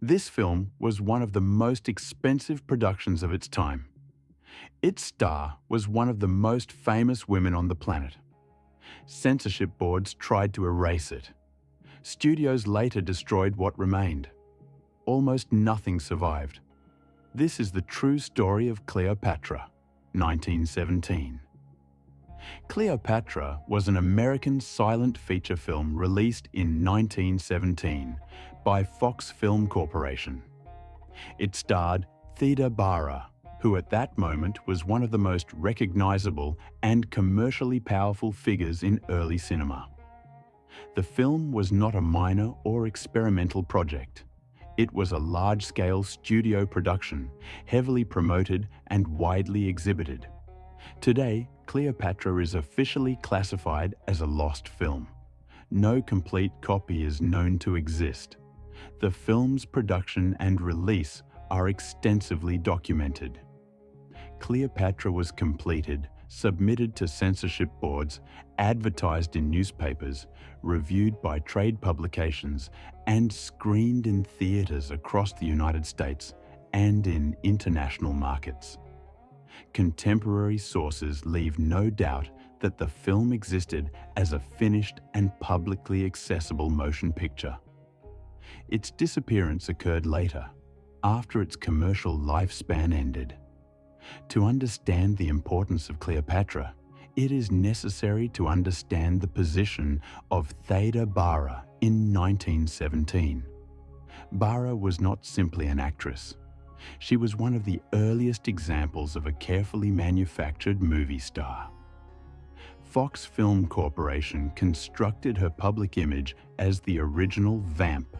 This film was one of the most expensive productions of its time. Its star was one of the most famous women on the planet. Censorship boards tried to erase it. Studios later destroyed what remained. Almost nothing survived. This is the true story of Cleopatra, 1917. Cleopatra was an American silent feature film released in 1917 by Fox Film Corporation. It starred Theda Bara, who at that moment was one of the most recognizable and commercially powerful figures in early cinema. The film was not a minor or experimental project. It was a large-scale studio production, heavily promoted and widely exhibited. Today, Cleopatra is officially classified as a lost film. No complete copy is known to exist. The film's production and release are extensively documented. Cleopatra was completed, submitted to censorship boards, advertised in newspapers, reviewed by trade publications, and screened in theaters across the United States and in international markets. Contemporary sources leave no doubt that the film existed as a finished and publicly accessible motion picture. Its disappearance occurred later, after its commercial lifespan ended. To understand the importance of Cleopatra, it is necessary to understand the position of Theda Bara in 1917. Bara was not simply an actress. She was one of the earliest examples of a carefully manufactured movie star. Fox Film Corporation constructed her public image as the original vamp,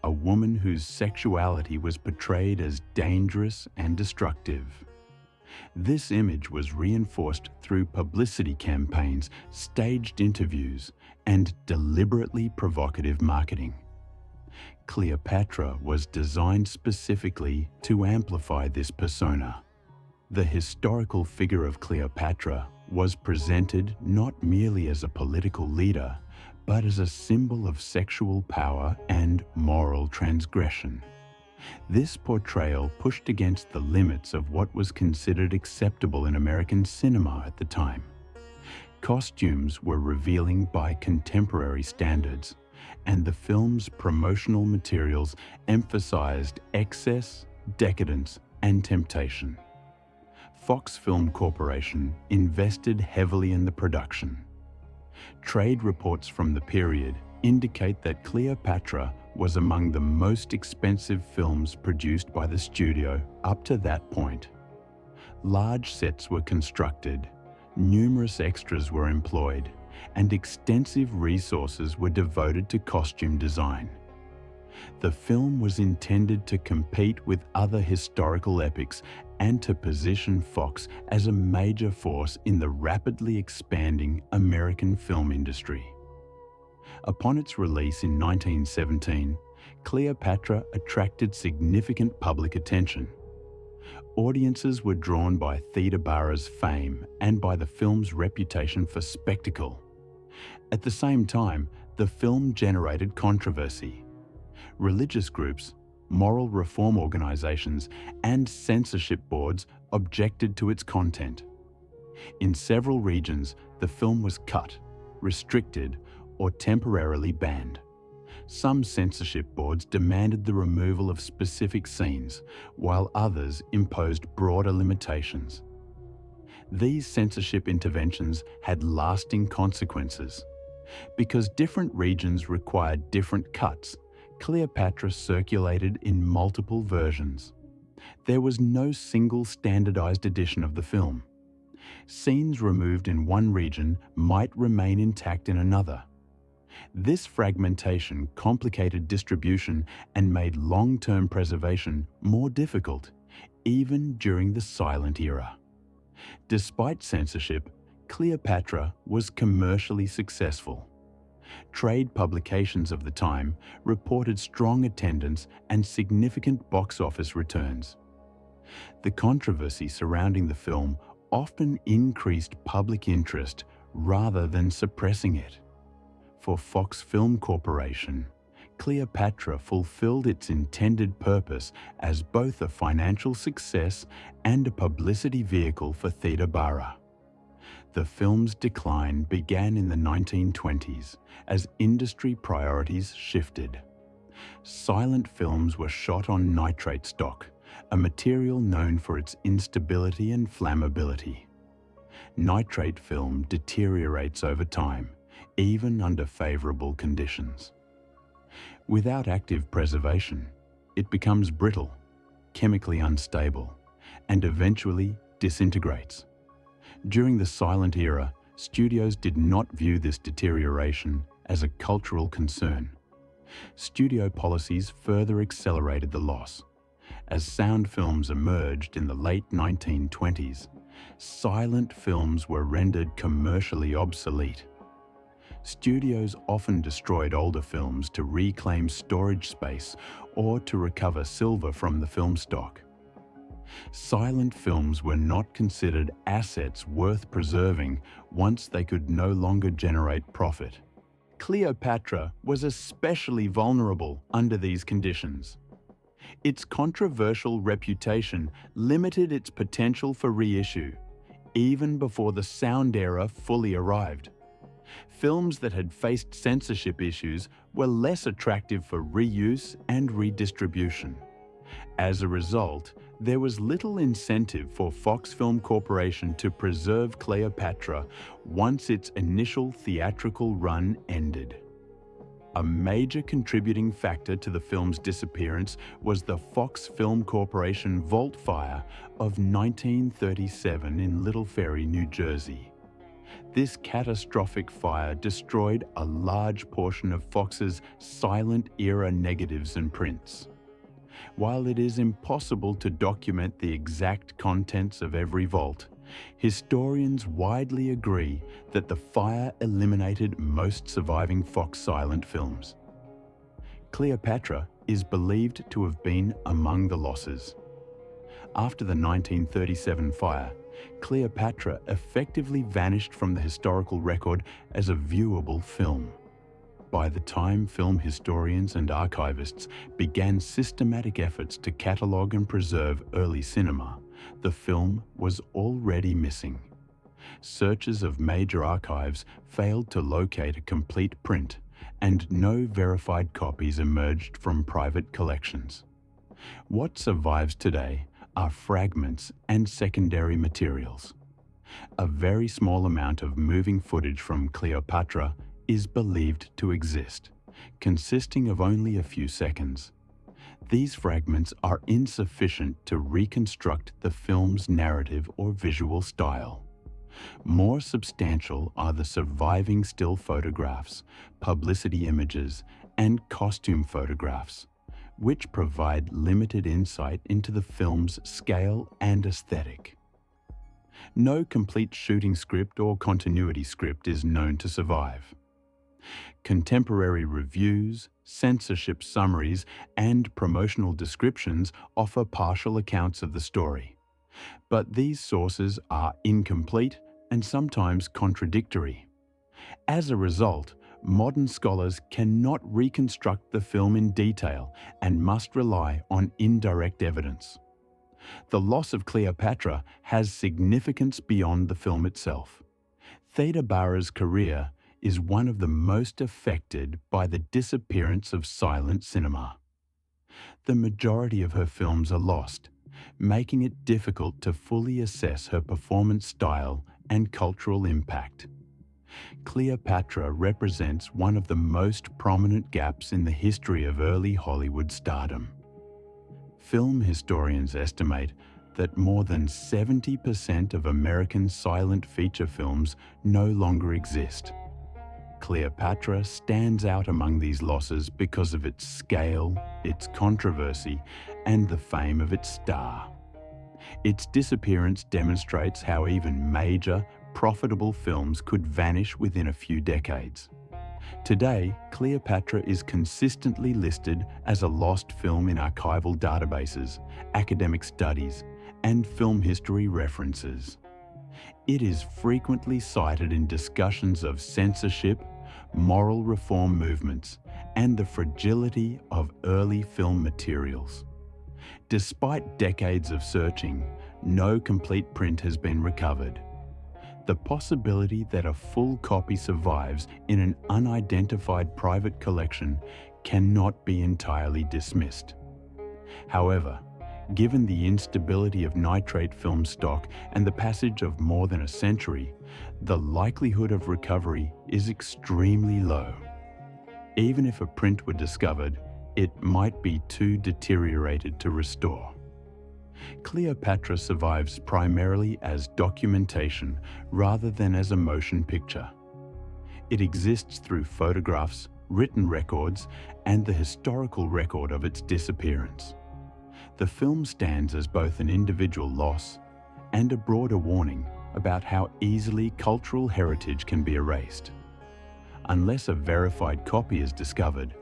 a woman whose sexuality was portrayed as dangerous and destructive. This image was reinforced through publicity campaigns, staged interviews, and deliberately provocative marketing. Cleopatra was designed specifically to amplify this persona. The historical figure of Cleopatra was presented not merely as a political leader, but as a symbol of sexual power and moral transgression. This portrayal pushed against the limits of what was considered acceptable in American cinema at the time. Costumes were revealing by contemporary standards, and the film's promotional materials emphasized excess, decadence, and temptation. Fox Film Corporation invested heavily in the production. Trade reports from the period indicate that Cleopatra was among the most expensive films produced by the studio up to that point. Large sets were constructed, numerous extras were employed, and extensive resources were devoted to costume design. The film was intended to compete with other historical epics and to position Fox as a major force in the rapidly expanding American film industry. Upon its release in 1917, Cleopatra attracted significant public attention. Audiences were drawn by Theda Bara's fame and by the film's reputation for spectacle. At the same time, the film generated controversy. Religious groups, moral reform organizations, and censorship boards objected to its content. In several regions, the film was cut, restricted, or temporarily banned. Some censorship boards demanded the removal of specific scenes, while others imposed broader limitations. These censorship interventions had lasting consequences. Because different regions required different cuts, Cleopatra circulated in multiple versions. There was no single standardized edition of the film. Scenes removed in one region might remain intact in another. This fragmentation complicated distribution and made long-term preservation more difficult, even during the silent era. Despite censorship, Cleopatra was commercially successful. Trade publications of the time reported strong attendance and significant box office returns. The controversy surrounding the film often increased public interest rather than suppressing it. For Fox Film Corporation, Cleopatra fulfilled its intended purpose as both a financial success and a publicity vehicle for Theda Bara. The film's decline began in the 1920s as industry priorities shifted. Silent films were shot on nitrate stock, a material known for its instability and flammability. Nitrate film deteriorates over time, even under favorable conditions. Without active preservation, it becomes brittle, chemically unstable, and eventually disintegrates. During the silent era, studios did not view this deterioration as a cultural concern. Studio policies further accelerated the loss. As sound films emerged in the late 1920s, silent films were rendered commercially obsolete. Studios often destroyed older films to reclaim storage space or to recover silver from the film stock. Silent films were not considered assets worth preserving once they could no longer generate profit. Cleopatra was especially vulnerable under these conditions. Its controversial reputation limited its potential for reissue, even before the sound era fully arrived. Films that had faced censorship issues were less attractive for reuse and redistribution. As a result, there was little incentive for Fox Film Corporation to preserve Cleopatra once its initial theatrical run ended. A major contributing factor to the film's disappearance was the Fox Film Corporation Vault Fire of 1937 in Little Ferry, New Jersey. This catastrophic fire destroyed a large portion of Fox's silent-era negatives and prints. While it is impossible to document the exact contents of every vault, historians widely agree that the fire eliminated most surviving Fox silent films. Cleopatra is believed to have been among the losses. After the 1937 fire, Cleopatra effectively vanished from the historical record as a viewable film. By the time film historians and archivists began systematic efforts to catalogue and preserve early cinema, the film was already missing. Searches of major archives failed to locate a complete print, and no verified copies emerged from private collections. What survives today are fragments and secondary materials. A very small amount of moving footage from Cleopatra is believed to exist, consisting of only a few seconds. These fragments are insufficient to reconstruct the film's narrative or visual style. More substantial are the surviving still photographs, publicity images, and costume photographs, which provide limited insight into the film's scale and aesthetic. No complete shooting script or continuity script is known to survive. Contemporary reviews, censorship summaries, and promotional descriptions offer partial accounts of the story. But these sources are incomplete and sometimes contradictory. As a result, modern scholars cannot reconstruct the film in detail and must rely on indirect evidence. The loss of Cleopatra has significance beyond the film itself. Theda Bara's career is one of the most affected by the disappearance of silent cinema. The majority of her films are lost, making it difficult to fully assess her performance style and cultural impact. Cleopatra represents one of the most prominent gaps in the history of early Hollywood stardom. Film historians estimate that more than 70% of American silent feature films no longer exist. Cleopatra stands out among these losses because of its scale, its controversy, and the fame of its star. Its disappearance demonstrates how even major, profitable films could vanish within a few decades. Today, Cleopatra is consistently listed as a lost film in archival databases, academic studies, and film history references. It is frequently cited in discussions of censorship, moral reform movements, and the fragility of early film materials. Despite decades of searching, no complete print has been recovered. The possibility that a full copy survives in an unidentified private collection cannot be entirely dismissed. However, given the instability of nitrate film stock and the passage of more than a century, the likelihood of recovery is extremely low. Even if a print were discovered, it might be too deteriorated to restore. Cleopatra survives primarily as documentation rather than as a motion picture. It exists through photographs, written records, and the historical record of its disappearance. The film stands as both an individual loss and a broader warning about how easily cultural heritage can be erased. Unless a verified copy is discovered,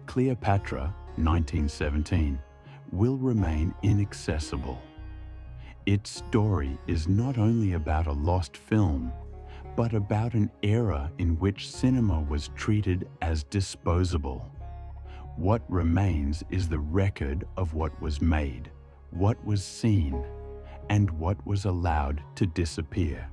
Cleopatra, 1917, will remain inaccessible. Its story is not only about a lost film, but about an era in which cinema was treated as disposable. What remains is the record of what was made, what was seen, and what was allowed to disappear.